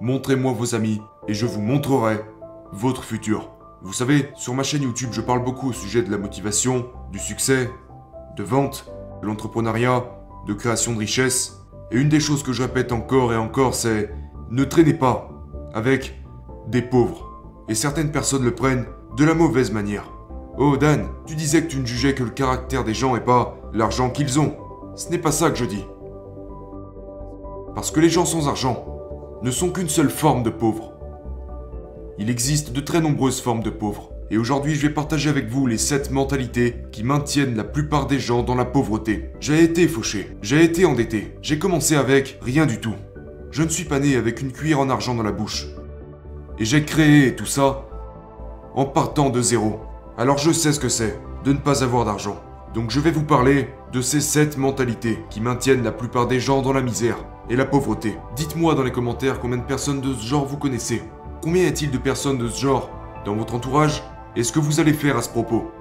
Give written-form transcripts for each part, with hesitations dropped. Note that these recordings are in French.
montrez-moi vos amis et je vous montrerai votre futur. Vous savez, sur ma chaîne YouTube, je parle beaucoup au sujet de la motivation, du succès, de vente, de l'entrepreneuriat, de création de richesse. Et une des choses que je répète encore et encore, c'est ne traînez pas avec des pauvres. Et certaines personnes le prennent de la mauvaise manière. Oh Dan, tu disais que tu ne jugeais que le caractère des gens et pas l'argent qu'ils ont. Ce n'est pas ça que je dis. Parce que les gens sans argent ne sont qu'une seule forme de pauvre. Il existe de très nombreuses formes de pauvres. Et aujourd'hui, je vais partager avec vous les 7 mentalités qui maintiennent la plupart des gens dans la pauvreté. J'ai été fauché, j'ai été endetté, j'ai commencé avec rien du tout. Je ne suis pas né avec une cuillère en argent dans la bouche. Et j'ai créé tout ça en partant de zéro. Alors je sais ce que c'est de ne pas avoir d'argent. Donc je vais vous parler de ces 7 mentalités qui maintiennent la plupart des gens dans la misère et la pauvreté. Dites-moi dans les commentaires combien de personnes de ce genre vous connaissez. Combien y a-t-il de personnes de ce genre dans votre entourage et ce que vous allez faire à ce propos?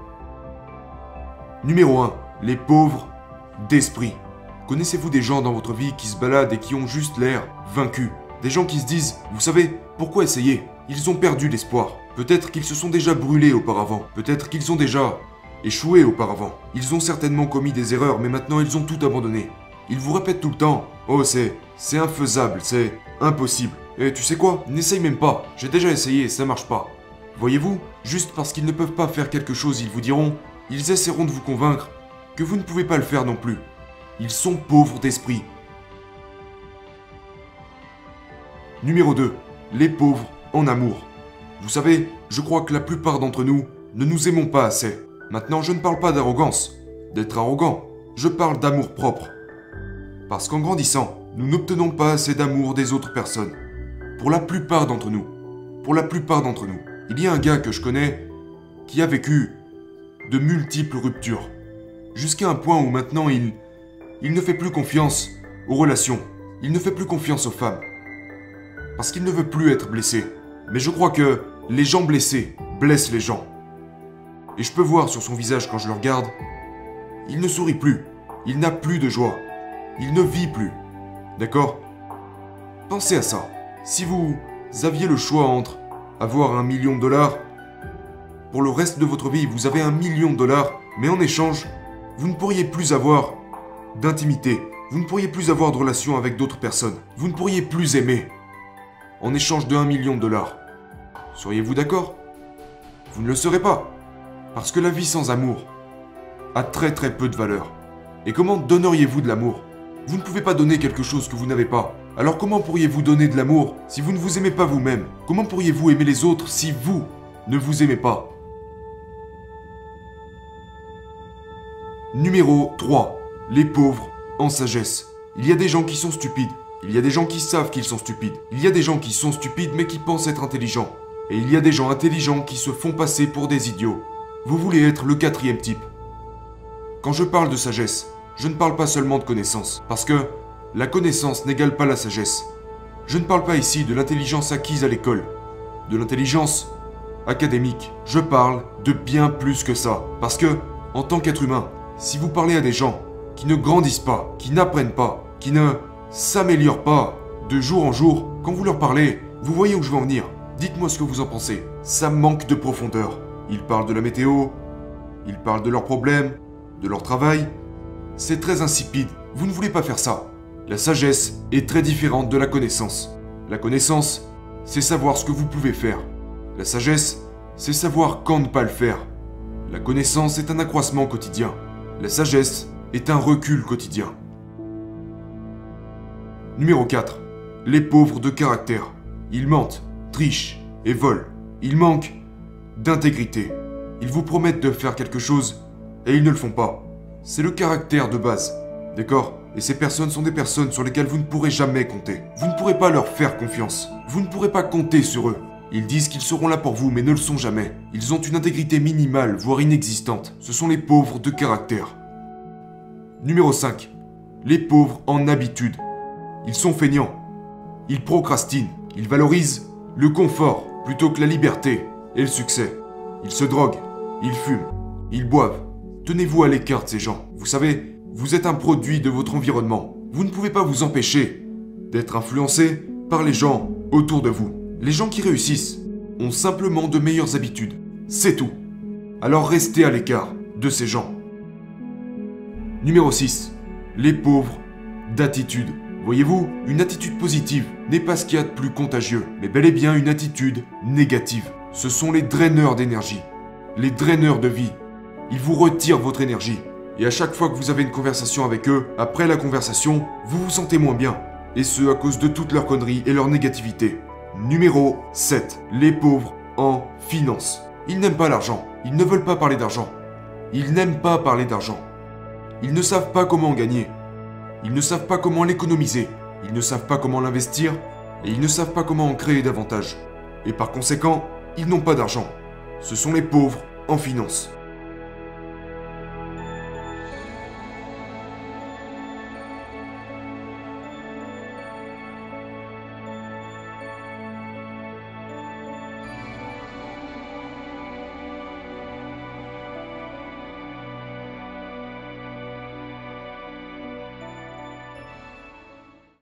Numéro 1. Les pauvres d'esprit. Connaissez-vous des gens dans votre vie qui se baladent et qui ont juste l'air vaincus? Des gens qui se disent, vous savez, pourquoi essayer? Ils ont perdu l'espoir. Peut-être qu'ils se sont déjà brûlés auparavant. Peut-être qu'ils ont déjà échoué auparavant. Ils ont certainement commis des erreurs, mais maintenant ils ont tout abandonné. Ils vous répètent tout le temps, oh c'est infaisable, c'est impossible. Et tu sais quoi? N'essaye même pas. J'ai déjà essayé, ça marche pas. Voyez-vous, juste parce qu'ils ne peuvent pas faire quelque chose, ils vous diront, ils essaieront de vous convaincre que vous ne pouvez pas le faire non plus. Ils sont pauvres d'esprit. Numéro 2. Les pauvres en amour. Vous savez, je crois que la plupart d'entre nous ne nous aimons pas assez. Maintenant, je ne parle pas d'arrogance, d'être arrogant. Je parle d'amour propre. Parce qu'en grandissant, nous n'obtenons pas assez d'amour des autres personnes. Pour la plupart d'entre nous. Pour la plupart d'entre nous. Il y a un gars que je connais qui a vécu de multiples ruptures. Jusqu'à un point où maintenant il ne fait plus confiance aux relations. Il ne fait plus confiance aux femmes. Parce qu'il ne veut plus être blessé. Mais je crois que les gens blessés blessent les gens. Et je peux voir sur son visage quand je le regarde, il ne sourit plus. Il n'a plus de joie. Il ne vit plus. D'accord? Pensez à ça. Si vous aviez le choix entre avoir $1 million, pour le reste de votre vie, vous avez $1 million, mais en échange, vous ne pourriez plus avoir d'intimité. Vous ne pourriez plus avoir de relation avec d'autres personnes. Vous ne pourriez plus aimer. En échange de $1 million. Seriez-vous d'accord? Vous ne le serez pas. Parce que la vie sans amour a très très peu de valeur. Et comment donneriez-vous de l'amour? Vous ne pouvez pas donner quelque chose que vous n'avez pas. Alors comment pourriez-vous donner de l'amour si vous ne vous aimez pas vous-même? Comment pourriez-vous aimer les autres si vous ne vous aimez pas? Numéro 3. Les pauvres en sagesse. Il y a des gens qui sont stupides. Il y a des gens qui savent qu'ils sont stupides. Il y a des gens qui sont stupides mais qui pensent être intelligents. Et il y a des gens intelligents qui se font passer pour des idiots. Vous voulez être le 4e type. Quand je parle de sagesse, je ne parle pas seulement de connaissance. Parce que la connaissance n'égale pas la sagesse. Je ne parle pas ici de l'intelligence acquise à l'école. De l'intelligence académique. Je parle de bien plus que ça. Parce que, en tant qu'être humain, si vous parlez à des gens qui ne grandissent pas, qui n'apprennent pas, qui ne s'améliorent pas de jour en jour, quand vous leur parlez, vous voyez où je veux en venir. Dites-moi ce que vous en pensez. Ça manque de profondeur. Ils parlent de la météo, ils parlent de leurs problèmes, de leur travail. C'est très insipide. Vous ne voulez pas faire ça. La sagesse est très différente de la connaissance. La connaissance, c'est savoir ce que vous pouvez faire. La sagesse, c'est savoir quand ne pas le faire. La connaissance est un accroissement quotidien. La sagesse est un recul quotidien. Numéro 4. Les pauvres de caractère. Ils mentent, trichent et volent. Ils manquent d'intégrité. Ils vous promettent de faire quelque chose et ils ne le font pas. C'est le caractère de base. D'accord? Et ces personnes sont des personnes sur lesquelles vous ne pourrez jamais compter. Vous ne pourrez pas leur faire confiance. Vous ne pourrez pas compter sur eux. Ils disent qu'ils seront là pour vous, mais ne le sont jamais. Ils ont une intégrité minimale, voire inexistante. Ce sont les pauvres de caractère. Numéro 5. Les pauvres en habitude. Ils sont feignants. Ils procrastinent. Ils valorisent le confort plutôt que la liberté et le succès. Ils se droguent. Ils fument. Ils boivent. Tenez-vous à l'écart de ces gens. Vous savez, vous êtes un produit de votre environnement. Vous ne pouvez pas vous empêcher d'être influencé par les gens autour de vous. Les gens qui réussissent ont simplement de meilleures habitudes. C'est tout. Alors restez à l'écart de ces gens. Numéro 6. Les pauvres d'attitude. Voyez-vous, une attitude positive n'est pas ce qu'il y a de plus contagieux, mais bel et bien une attitude négative. Ce sont les draineurs d'énergie, les draineurs de vie. Ils vous retirent votre énergie. Et à chaque fois que vous avez une conversation avec eux, après la conversation, vous vous sentez moins bien. Et ce à cause de toutes leurs conneries et leur négativité. Numéro 7. Les pauvres en finance. Ils n'aiment pas l'argent. Ils ne veulent pas parler d'argent. Ils n'aiment pas parler d'argent. Ils ne savent pas comment en gagner. Ils ne savent pas comment l'économiser. Ils ne savent pas comment l'investir. Et ils ne savent pas comment en créer davantage. Et par conséquent, ils n'ont pas d'argent. Ce sont les pauvres en finance.